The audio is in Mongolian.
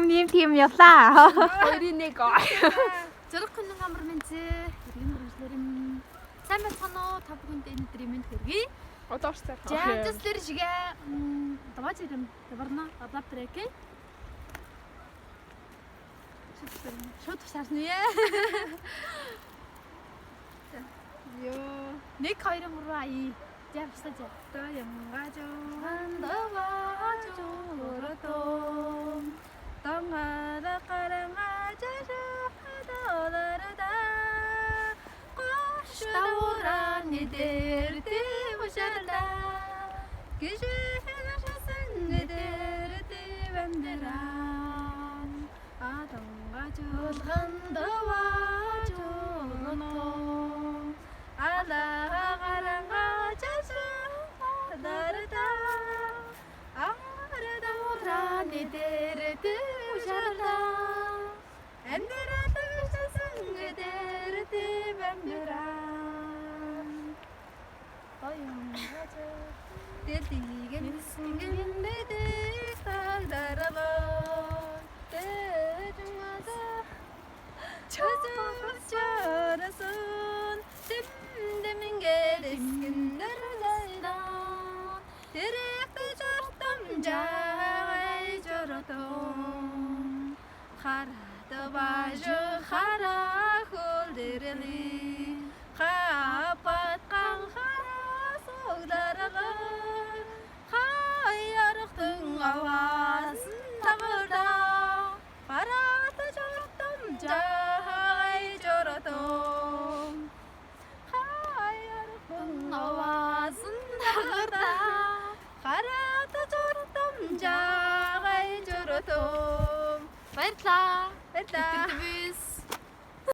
тийм явлаа. Хоёрын нэг ой. Зөрөх хүн амар мэнзээ. Иргэн мөрөглөрм. Сайн байцгаана уу? Та бүхэнд өнөөдөр минь хүргэе. Одоорсаар. Жаачлэр жигээ даваач ирэм. Яварна. Баблап трэкэ. Шууд тусаарна яа. Ёо. 1 2 3 ай. Явстаа жаа. Та ямгааж Хандаваач өрөтөө. Тангара карангаж хадаларда. Штауран нидэрдэ бушарда. Гişэхэн нидэрдэ бэмдэран. Атангаж Хандаваач өрөтөө. ала карангаж хадаларда. Штауран нидэрдэ бушарда. Эндэрэлсэн нидэрдэ бэмдэран. Баянгаж дэлдиген сингэндэдэг тагдаралаа. Тэжмада чөзөчөрсөн дэмдэмингэдэскэндэрлэйдаа. Тэрэхтэй жортомжай жоротон. Харата бажы хара хөлдэрли. Хапатқан хара соғдаралар. Хайарықтың ауасын тағырда. Харата жортомжай жоротон. Хайарықтың Авасын тағырда. харата жортомжай жоротон. Баярлалаа. Баярлалаа. Битгэвэн